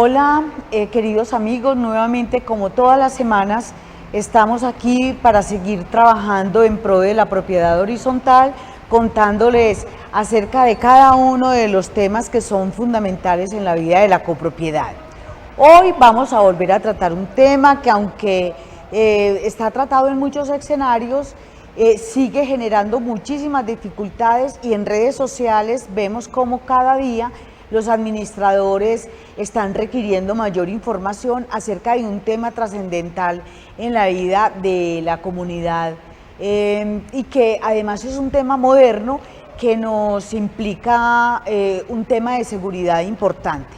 Hola, queridos amigos, nuevamente como todas las semanas estamos aquí para seguir trabajando en pro de la propiedad horizontal, contándoles acerca de cada uno de los temas que son fundamentales en la vida de la copropiedad. Hoy vamos a volver a tratar un tema que aunque está tratado en muchos escenarios, sigue generando muchísimas dificultades y en redes sociales vemos cómo cada día los administradores están requiriendo mayor información acerca de un tema trascendental en la vida de la comunidad y que además es un tema moderno que nos implica un tema de seguridad importante.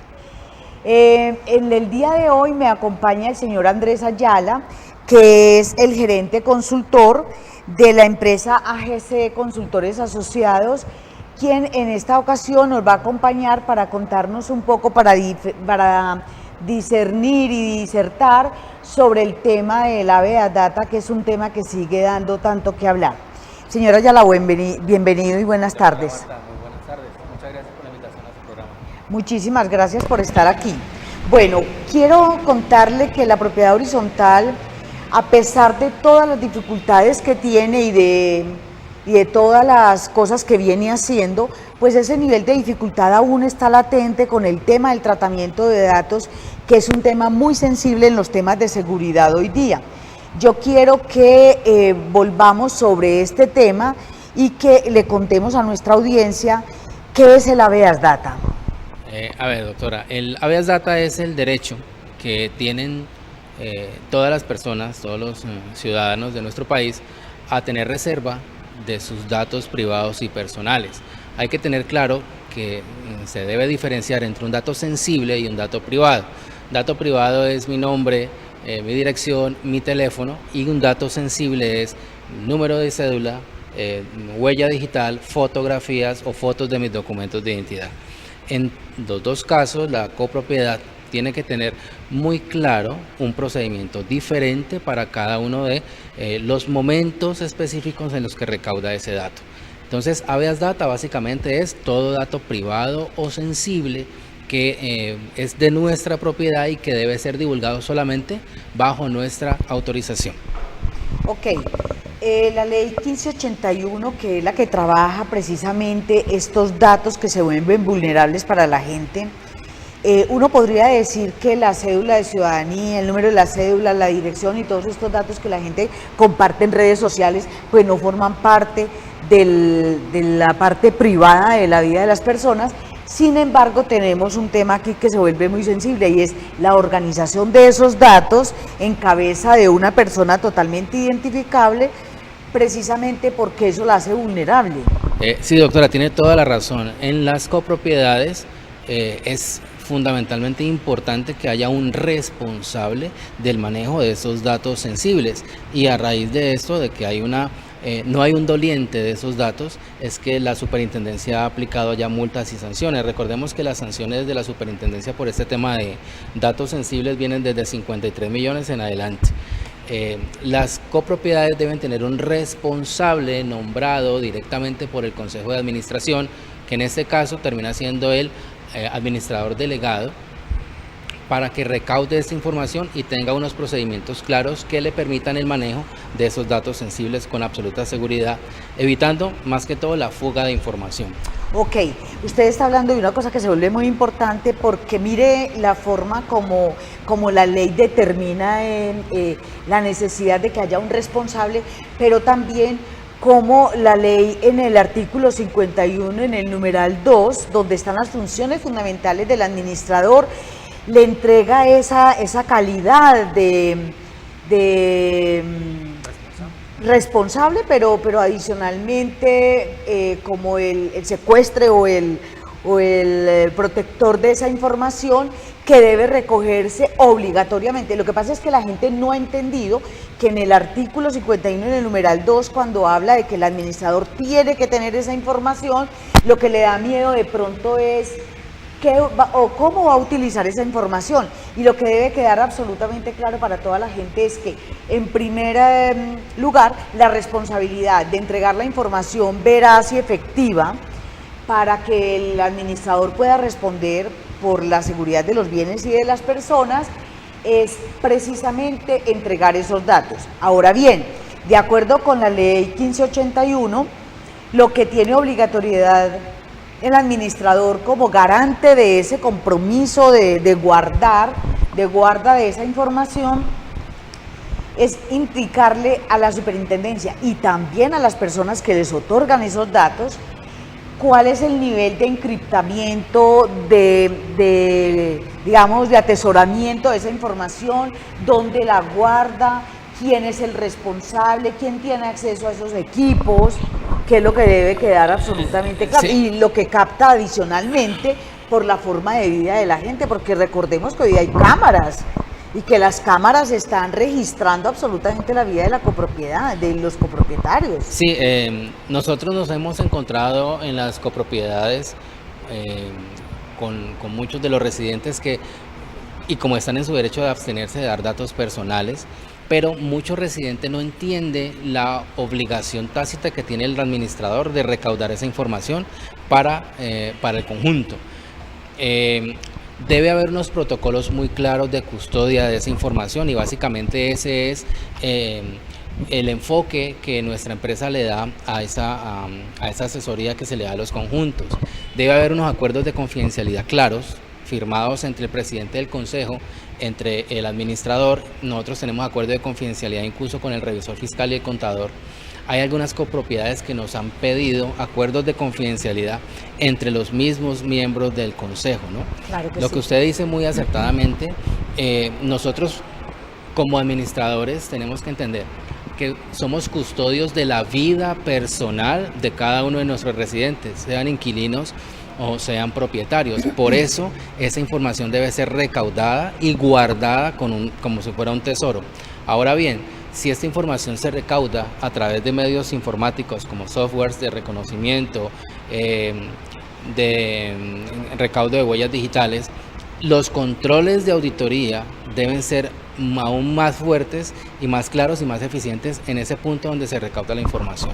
En el día de hoy me acompaña el señor Andrés Ayala, que es el gerente consultor de la empresa AGC Consultores Asociados, quien en esta ocasión nos va a acompañar para contarnos un poco, para discernir y disertar sobre el tema del Habeas Data, que es un tema que sigue dando tanto que hablar. Señora Ayala, bienvenido y buenas tardes. Muy buenas tardes, muchas gracias por la invitación a su programa. Muchísimas gracias por estar aquí. Bueno, quiero contarle que la propiedad horizontal, a pesar de todas las dificultades que tiene y de todas las cosas que viene haciendo, pues ese nivel de dificultad aún está latente con el tema del tratamiento de datos, que es un tema muy sensible en los temas de seguridad hoy día. Yo quiero que volvamos sobre este tema y que le contemos a nuestra audiencia qué es el Habeas Data. A ver, doctora, el Habeas Data es el derecho que tienen todas las personas, todos los ciudadanos de nuestro país a tener reserva de sus datos privados y personales. Hay que tener claro que se debe diferenciar entre un dato sensible y un dato privado. Dato privado es mi nombre, mi dirección, mi teléfono, y un dato sensible es número de cédula, huella digital, fotografías o fotos de mis documentos de identidad. En los dos casos, la copropiedad tiene que tener muy claro un procedimiento diferente para cada uno de los momentos específicos en los que recauda ese dato. Entonces, Habeas Data básicamente es todo dato privado o sensible que es de nuestra propiedad y que debe ser divulgado solamente bajo nuestra autorización. Ok, la ley 1581, que es la que trabaja precisamente estos datos que se vuelven vulnerables para la gente, uno podría decir que la cédula de ciudadanía, el número de la cédula, la dirección y todos estos datos que la gente comparte en redes sociales, pues no forman parte de la parte privada de la vida de las personas. Sin embargo, tenemos un tema aquí que se vuelve muy sensible y es la organización de esos datos en cabeza de una persona totalmente identificable, precisamente porque eso la hace vulnerable. Sí, doctora, tiene toda la razón. En las copropiedades es fundamentalmente importante que haya un responsable del manejo de esos datos sensibles, y a raíz de esto, de que hay no hay un doliente de esos datos, es que la superintendencia ha aplicado ya multas y sanciones. Recordemos que las sanciones de la superintendencia por este tema de datos sensibles vienen desde 53 millones en adelante. Las copropiedades deben tener un responsable nombrado directamente por el Consejo de Administración, que en este caso termina siendo el administrador delegado, para que recaude esta información y tenga unos procedimientos claros que le permitan el manejo de esos datos sensibles con absoluta seguridad, evitando más que todo la fuga de información. Ok, usted está hablando de una cosa que se vuelve muy importante, porque mire la forma como la ley determina la necesidad de que haya un responsable, pero también como la ley en el artículo 51, en el numeral 2, donde están las funciones fundamentales del administrador, le entrega esa calidad de responsable, pero adicionalmente como el secuestre o el protector de esa información, que debe recogerse obligatoriamente. Lo que pasa es que la gente no ha entendido que en el artículo 51, en el numeral 2, cuando habla de que el administrador tiene que tener esa información, lo que le da miedo de pronto es cómo va a utilizar esa información. Y lo que debe quedar absolutamente claro para toda la gente es que, en primer lugar, la responsabilidad de entregar la información veraz y efectiva para que el administrador pueda responder por la seguridad de los bienes y de las personas, es precisamente entregar esos datos. Ahora bien, de acuerdo con la ley 1581, lo que tiene obligatoriedad el administrador como garante de ese compromiso de guarda de esa información es indicarle a la superintendencia y también a las personas que les otorgan esos datos cuál es el nivel de encriptamiento, digamos, de atesoramiento de esa información, dónde la guarda, quién es el responsable, quién tiene acceso a esos equipos, qué es lo que debe quedar absolutamente claro, Sí. y lo que capta adicionalmente por la forma de vida de la gente, porque recordemos que hoy hay cámaras y que las cámaras están registrando absolutamente la vida de la copropiedad, de los copropietarios. Sí, nosotros nos hemos encontrado en las copropiedades con muchos de los residentes y como están en su derecho de abstenerse de dar datos personales, pero mucho residente no entiende la obligación tácita que tiene el administrador de recaudar esa información para el conjunto. Debe haber unos protocolos muy claros de custodia de esa información y básicamente ese es el enfoque que nuestra empresa le da a esa asesoría que se le da a los conjuntos. Debe haber unos acuerdos de confidencialidad claros, firmados entre el presidente del consejo, entre el administrador. Nosotros tenemos acuerdo de confidencialidad incluso con el revisor fiscal y el contador. Hay algunas copropiedades que nos han pedido acuerdos de confidencialidad entre los mismos miembros del consejo, ¿no? Claro que Lo sí. que usted dice muy acertadamente, nosotros como administradores tenemos que entender que somos custodios de la vida personal de cada uno de nuestros residentes, sean inquilinos o sean propietarios. Por eso esa información debe ser recaudada y guardada como si fuera un tesoro. Ahora bien, si esta información se recauda a través de medios informáticos como softwares de reconocimiento, de recaudo de huellas digitales, los controles de auditoría deben ser aún más fuertes y más claros y más eficientes en ese punto donde se recauda la información.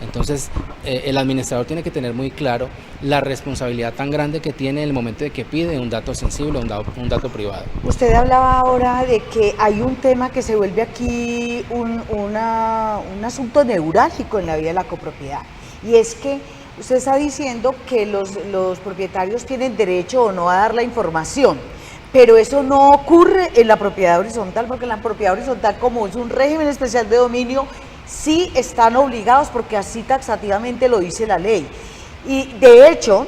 Entonces, el administrador tiene que tener muy claro la responsabilidad tan grande que tiene en el momento de que pide un dato sensible, un dato privado. Usted hablaba ahora de que hay un tema que se vuelve aquí un asunto neurálgico en la vida de la copropiedad, y es que usted está diciendo que los propietarios tienen derecho o no a dar la información, pero eso no ocurre en la propiedad horizontal, porque en la propiedad horizontal, como es un régimen especial de dominio, sí están obligados, porque así taxativamente lo dice la ley. Y de hecho,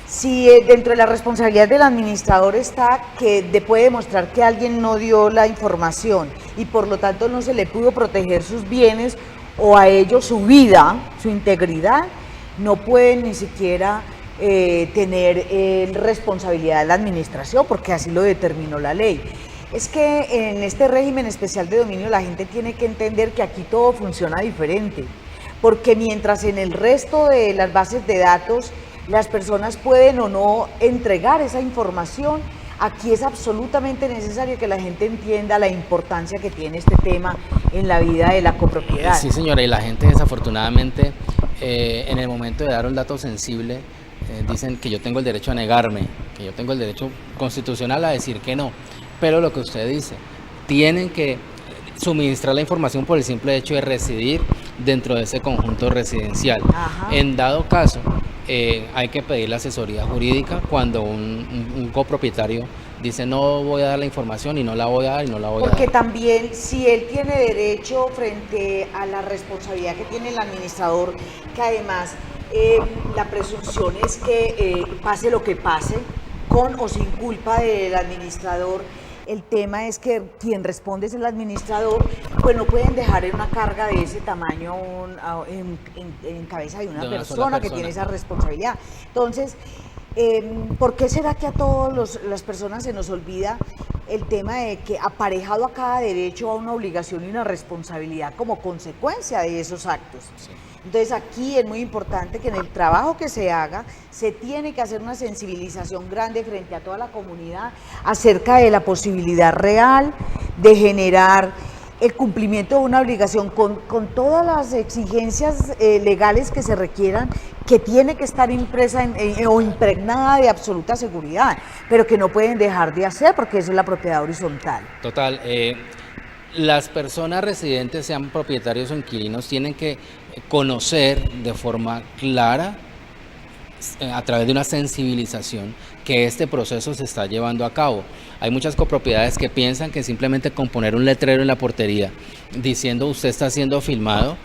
si dentro de la responsabilidad del administrador está que puede demostrar que alguien no dio la información y por lo tanto no se le pudo proteger sus bienes o a ellos su vida, su integridad, no pueden ni siquiera tener responsabilidad de la administración, porque así lo determinó la ley. Es que en este régimen especial de dominio la gente tiene que entender que aquí todo funciona diferente, porque mientras en el resto de las bases de datos las personas pueden o no entregar esa información, aquí es absolutamente necesario que la gente entienda la importancia que tiene este tema en la vida de la copropiedad. Sí, señora, y la gente desafortunadamente en el momento de dar un dato sensible dicen que yo tengo el derecho a negarme, que yo tengo el derecho constitucional a decir que no. Pero lo que usted dice, tienen que suministrar la información por el simple hecho de residir dentro de ese conjunto residencial. Ajá. En dado caso, hay que pedir la asesoría jurídica cuando un copropietario dice no voy a dar la información y no la voy a dar y no la voy a dar. Porque también si él tiene derecho frente a la responsabilidad que tiene el administrador, que además la presunción es que pase lo que pase, con o sin culpa del administrador, el tema es que quien responde es el administrador, pues no pueden dejar en una carga de ese tamaño en cabeza de una persona que tiene esa responsabilidad. Entonces, ¿por qué será que a todas las personas se nos olvida el tema de que aparejado a cada derecho a una obligación y una responsabilidad como consecuencia de esos actos? Sí. Entonces aquí es muy importante que en el trabajo que se haga, se tiene que hacer una sensibilización grande frente a toda la comunidad acerca de la posibilidad real de generar el cumplimiento de una obligación con todas las exigencias legales que se requieran que tiene que estar impresa o impregnada de absoluta seguridad, pero que no pueden dejar de hacer porque eso es la propiedad horizontal. Total, las personas residentes, sean propietarios o inquilinos, tienen que conocer de forma clara, a través de una sensibilización, que este proceso se está llevando a cabo. Hay muchas copropiedades que piensan que simplemente con poner un letrero en la portería diciendo usted está siendo filmado,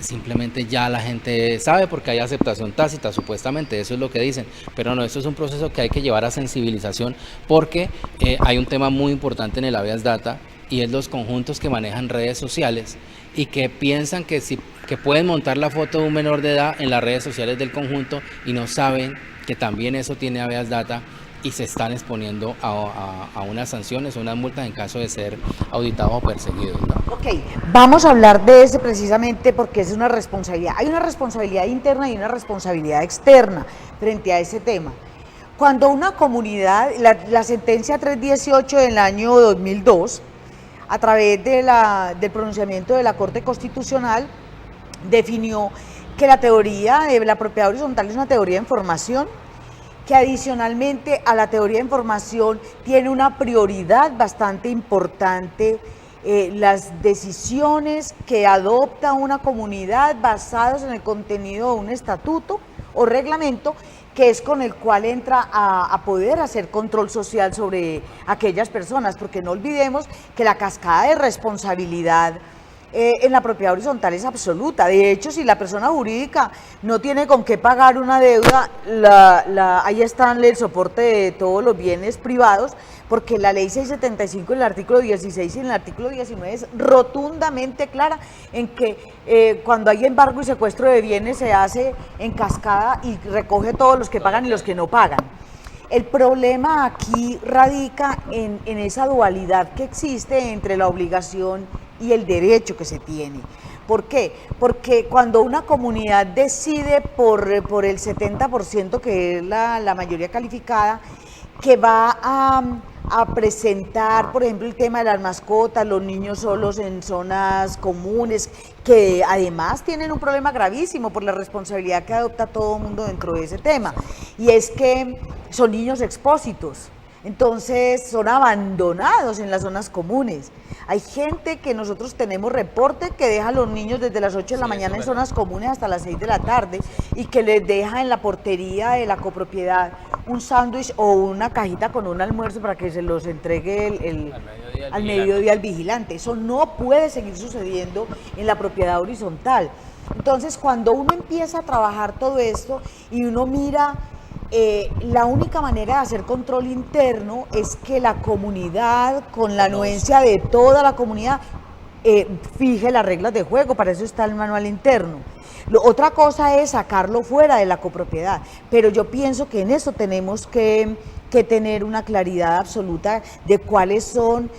simplemente ya la gente sabe porque hay aceptación tácita, supuestamente, eso es lo que dicen, pero no, esto es un proceso que hay que llevar a sensibilización porque hay un tema muy importante en el habeas data y es los conjuntos que manejan redes sociales y que piensan que pueden montar la foto de un menor de edad en las redes sociales del conjunto y no saben que también eso tiene habeas data y se están exponiendo a unas sanciones o unas multas en caso de ser auditados o perseguidos, ¿no? Ok, vamos a hablar de ese precisamente porque es una responsabilidad. Hay una responsabilidad interna y una responsabilidad externa frente a ese tema. Cuando una comunidad, la sentencia 318 del año 2002, a través del pronunciamiento de la Corte Constitucional, definió que la teoría de la propiedad horizontal es una teoría de información, que adicionalmente a la teoría de información tiene una prioridad bastante importante las decisiones que adopta una comunidad basadas en el contenido de un estatuto o reglamento, que es con el cual entra a poder hacer control social sobre aquellas personas, porque no olvidemos que la cascada de responsabilidad en la propiedad horizontal es absoluta. De hecho, si la persona jurídica no tiene con qué pagar una deuda, ahí está el soporte de todos los bienes privados, porque la ley 675 en el artículo 16 y en el artículo 19 es rotundamente clara en que cuando hay embargo y secuestro de bienes se hace en cascada y recoge todos los que pagan y los que no pagan. El problema aquí radica en esa dualidad que existe entre la obligación y el derecho que se tiene. ¿Por qué? Porque cuando una comunidad decide por el 70%, que es la mayoría calificada, que va a presentar, por ejemplo, el tema de las mascotas, los niños solos en zonas comunes, que además tienen un problema gravísimo por la responsabilidad que adopta todo el mundo dentro de ese tema, y es que son niños expósitos. Entonces son abandonados en las zonas comunes. Hay gente que nosotros tenemos reporte que deja a los niños desde las 8 de la mañana en zonas comunes hasta las 6 de la tarde y que les deja en la portería de la copropiedad un sándwich o una cajita con un almuerzo para que se los entregue al mediodía al vigilante. Eso no puede seguir sucediendo en la propiedad horizontal. Entonces, cuando uno empieza a trabajar todo esto y uno mira, la única manera de hacer control interno es que la comunidad, con la anuencia de toda la comunidad, fije las reglas de juego. Para eso está el manual interno. Otra cosa es sacarlo fuera de la copropiedad, pero yo pienso que en eso tenemos que tener una claridad absoluta de cuáles son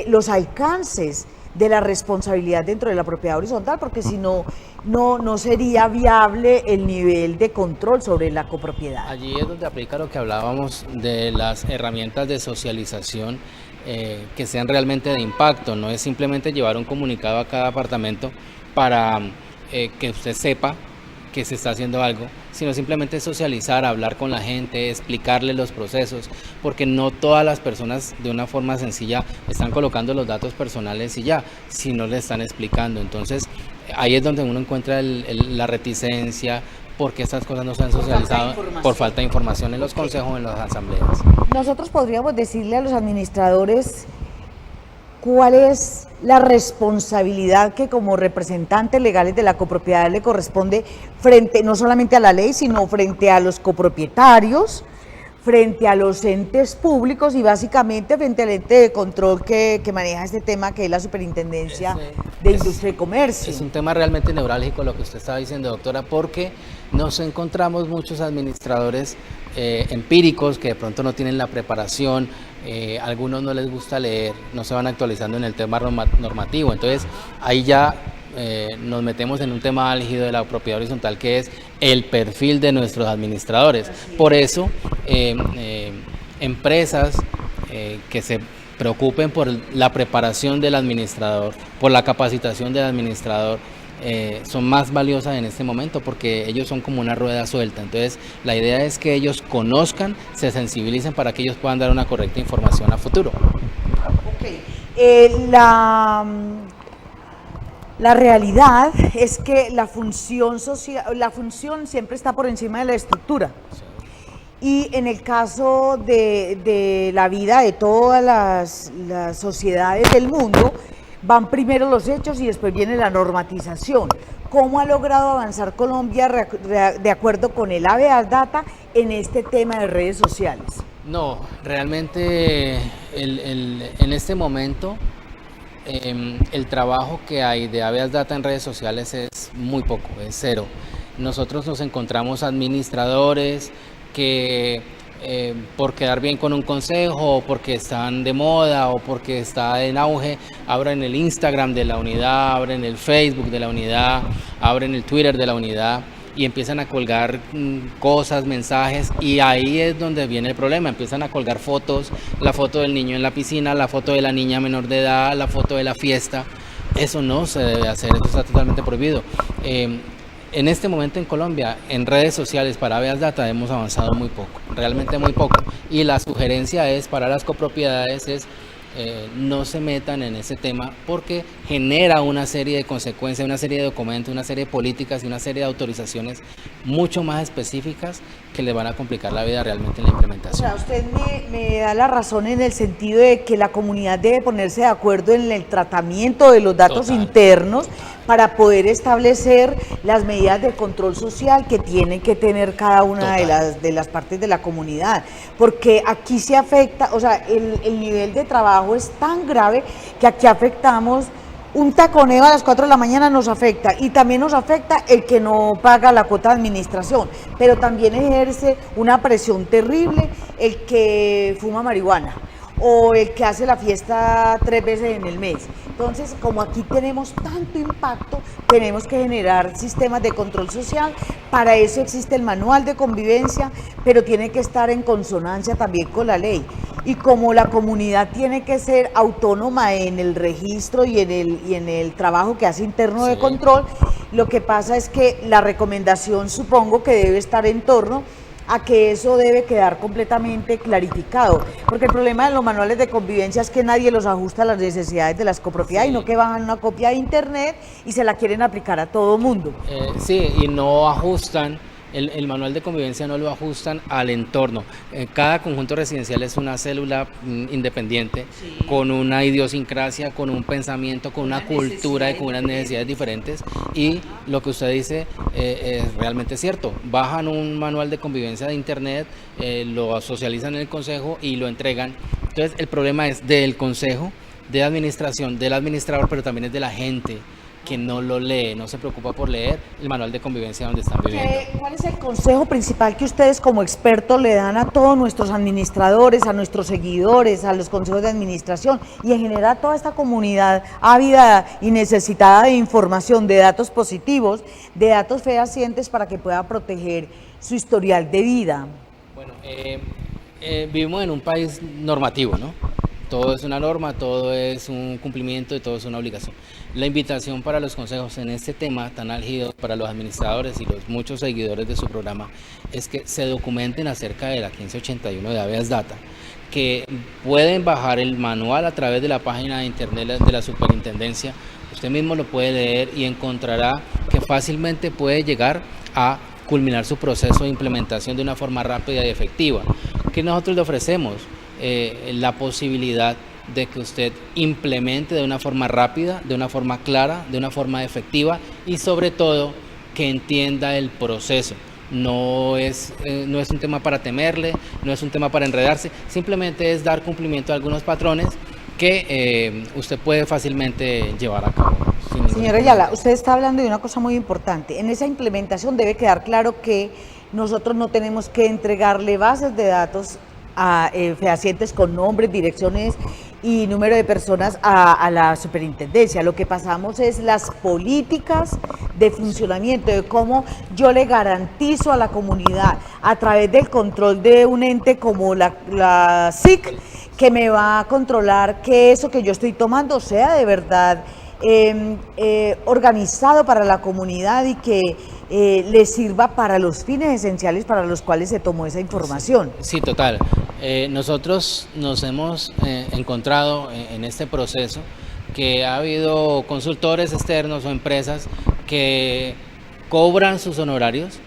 los alcances de la responsabilidad dentro de la propiedad horizontal, porque si no, no sería viable el nivel de control sobre la copropiedad. Allí es donde aplica lo que hablábamos de las herramientas de socialización que sean realmente de impacto. No es simplemente llevar un comunicado a cada apartamento para que usted sepa que se está haciendo algo, sino simplemente socializar, hablar con la gente, explicarle los procesos, porque no todas las personas de una forma sencilla están colocando los datos personales y ya, si no le están explicando. Entonces ahí es donde uno encuentra la reticencia, porque estas cosas no se han socializado por falta de información en los consejos, en las asambleas. Nosotros podríamos decirle a los administradores cuál es la responsabilidad que como representantes legales de la copropiedad le corresponde frente no solamente a la ley, sino frente a los copropietarios, frente a los entes públicos y básicamente frente al ente de control que maneja este tema, que es la Superintendencia de Industria y Comercio. Es un tema realmente neurálgico lo que usted estaba diciendo, doctora, porque nos encontramos muchos administradores empíricos que de pronto no tienen la preparación, algunos no les gusta leer, no se van actualizando en el tema normativo. Entonces ahí ya nos metemos en un tema álgido de la propiedad horizontal, que es el perfil de nuestros administradores. Por eso empresas que se preocupen por la preparación del administrador, por la capacitación del administrador, son más valiosas en este momento porque ellos son como una rueda suelta. Entonces, la idea es que ellos conozcan, se sensibilicen para que ellos puedan dar una correcta información a futuro. Okay. La realidad es que la función social, la función siempre está por encima de la estructura. Y en el caso de la vida de todas las sociedades del mundo, van primero los hechos y después viene la normatización. ¿Cómo ha logrado avanzar Colombia de acuerdo con el Habeas Data en este tema de redes sociales? No, realmente en este momento el trabajo que hay de Habeas Data en redes sociales es muy poco, es cero. Nosotros nos encontramos administradores que por quedar bien con un consejo, o porque están de moda, o porque está en auge, abren el Instagram de la unidad, abren el Facebook de la unidad, abren el Twitter de la unidad y empiezan a colgar cosas, mensajes, y ahí es donde viene el problema. Empiezan a colgar fotos, la foto del niño en la piscina, la foto de la niña menor de edad, la foto de la fiesta. Eso no se debe hacer, eso está totalmente prohibido. En este momento en Colombia, en redes sociales para Habeas Data hemos avanzado muy poco, realmente muy poco. Y la sugerencia es para las copropiedades es no se metan en ese tema porque genera una serie de consecuencias, una serie de documentos, una serie de políticas y una serie de autorizaciones mucho más específicas que le van a complicar la vida realmente en la implementación. O sea, usted me da la razón en el sentido de que la comunidad debe ponerse de acuerdo en el tratamiento de los datos internos para poder establecer las medidas de control social que tienen que tener cada una de las partes de la comunidad, porque aquí se afecta, o sea, el nivel de trabajo es tan grave que aquí afectamos. Un taconeo a las 4 de la mañana nos afecta y también nos afecta el que no paga la cuota de administración, pero también ejerce una presión terrible el que fuma marihuana o el que hace la fiesta 3 veces en el mes. Entonces, como aquí tenemos tanto impacto, tenemos que generar sistemas de control social. Para eso existe el manual de convivencia, pero tiene que estar en consonancia también con la ley. Y como la comunidad tiene que ser autónoma en el registro y en el trabajo que hace interno de control, lo que pasa es que la recomendación supongo que debe estar en torno a que eso debe quedar completamente clarificado, porque el problema de los manuales de convivencia es que nadie los ajusta a las necesidades de las copropiedades, y no que bajan una copia de internet y se la quieren aplicar a todo mundo. Sí, y no ajustan. El manual de convivencia no lo ajustan al entorno. Cada conjunto residencial es una célula independiente, con una idiosincrasia, con un pensamiento, con una cultura y con unas necesidades diferentes. Y lo que usted dice es realmente cierto. Bajan un manual de convivencia de internet, lo socializan en el consejo y lo entregan. Entonces el problema es del consejo, de administración, del administrador, pero también es de la gente que no lo lee, no se preocupa por leer el manual de convivencia donde están viviendo. ¿Cuál es el consejo principal que ustedes como expertos le dan a todos nuestros administradores, a nuestros seguidores, a los consejos de administración y en general a toda esta comunidad ávida y necesitada de información, de datos positivos, de datos fehacientes para que pueda proteger su historial de vida? Bueno, vivimos en un país normativo, ¿no? Todo es una norma, todo es un cumplimiento y todo es una obligación. La invitación para los consejos en este tema tan álgido para los administradores y los muchos seguidores de su programa es que se documenten acerca de la 1581 de Habeas Data, que pueden bajar el manual a través de la página de internet de la superintendencia. Usted mismo lo puede leer y encontrará que fácilmente puede llegar a culminar su proceso de implementación de una forma rápida y efectiva. ¿Qué nosotros le ofrecemos? La posibilidad de que usted implemente de una forma rápida, de una forma clara, de una forma efectiva y sobre todo que entienda el proceso. No es un tema para temerle, no es un tema para enredarse, simplemente es dar cumplimiento a algunos patrones que usted puede fácilmente llevar a cabo. Señora Ayala, usted está hablando de una cosa muy importante. En esa implementación debe quedar claro que nosotros no tenemos que entregarle bases de datos fehacientes con nombres, direcciones y número de personas a la superintendencia. Lo que pasamos es las políticas de funcionamiento, de cómo yo le garantizo a la comunidad a través del control de un ente como la SIC, que me va a controlar que eso que yo estoy tomando sea de verdad organizado para la comunidad y que le sirva para los fines esenciales para los cuales se tomó esa información. Sí, total. Nosotros nos hemos encontrado en este proceso que ha habido consultores externos o empresas que cobran sus honorarios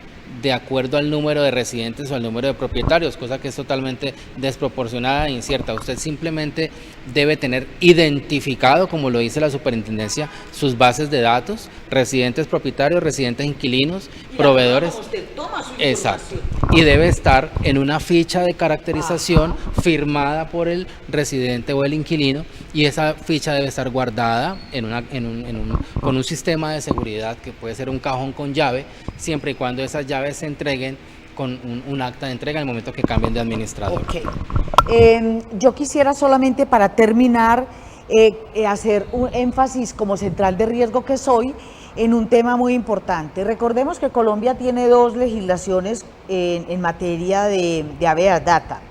de acuerdo al número de residentes o al número de propietarios, cosa que es totalmente desproporcionada e incierta. Usted simplemente debe tener identificado, como lo dice la superintendencia, sus bases de datos, residentes propietarios, residentes inquilinos, proveedores. Usted toma su Exacto. Y debe estar en una ficha de caracterización firmada por el residente o el inquilino, y esa ficha debe estar guardada con un sistema de seguridad que puede ser un cajón con llave, siempre y cuando esas llaves se entreguen con un acta de entrega en el momento que cambien de administrador. Okay. Yo quisiera solamente para terminar hacer un énfasis como central de riesgo que soy en un tema muy importante. Recordemos que Colombia tiene dos legislaciones en materia de habeas data.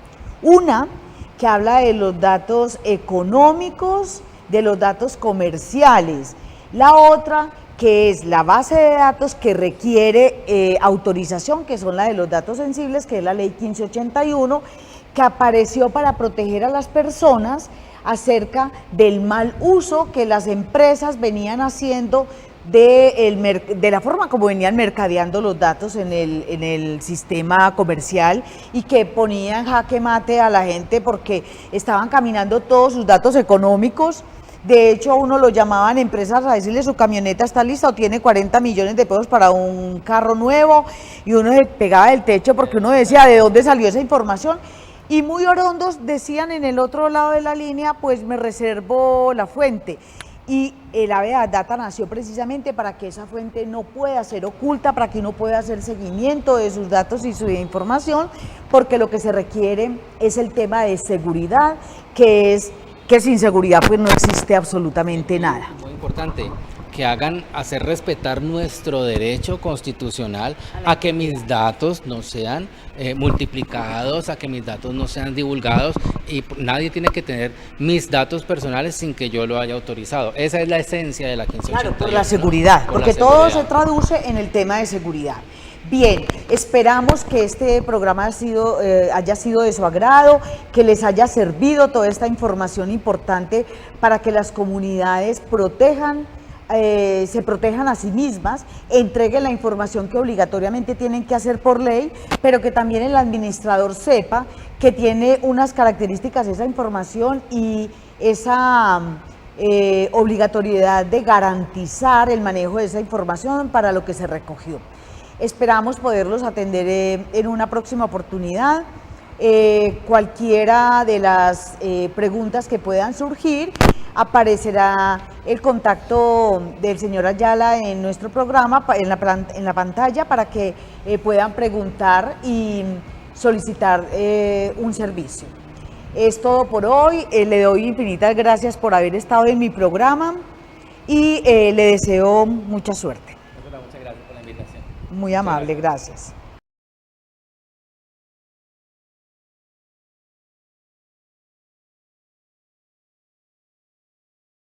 Una que habla de los datos económicos, de los datos comerciales. La otra que es la base de datos que requiere autorización, que son la de los datos sensibles, que es la ley 1581, que apareció para proteger a las personas acerca del mal uso que las empresas venían haciendo de la forma como venían mercadeando los datos en el sistema comercial, y que ponían jaque mate a la gente porque estaban caminando todos sus datos económicos. De hecho, a uno lo llamaban empresas a decirle: su camioneta está lista o tiene 40 millones de pesos para un carro nuevo, y uno se pegaba del techo porque uno decía: ¿de dónde salió esa información? Y muy orondos decían en el otro lado de la línea: pues me reservo la fuente. Y el habeas data nació precisamente para que esa fuente no pueda ser oculta, para que uno pueda hacer seguimiento de sus datos y su información, porque lo que se requiere es el tema de seguridad, que sin seguridad pues no existe absolutamente nada. Muy importante, que hacer respetar nuestro derecho constitucional a que mis datos no sean multiplicados, a que mis datos no sean divulgados, y nadie tiene que tener mis datos personales sin que yo lo haya autorizado. Esa es la esencia de la 1581. Claro, por la seguridad, porque todo se traduce en el tema de seguridad. Bien, esperamos que este programa haya sido de su agrado, que les haya servido toda esta información importante para que las comunidades se protejan a sí mismas, entreguen la información que obligatoriamente tienen que hacer por ley, pero que también el administrador sepa que tiene unas características esa información y esa obligatoriedad de garantizar el manejo de esa información para lo que se recogió. Esperamos poderlos atender en una próxima oportunidad. Cualquiera de las preguntas que puedan surgir, aparecerá el contacto del señor Ayala en nuestro programa, en la pantalla, para que puedan preguntar y solicitar un servicio. Es todo por hoy. Le doy infinitas gracias por haber estado en mi programa y le deseo mucha suerte. Muchas gracias por la invitación. Muy amable, gracias.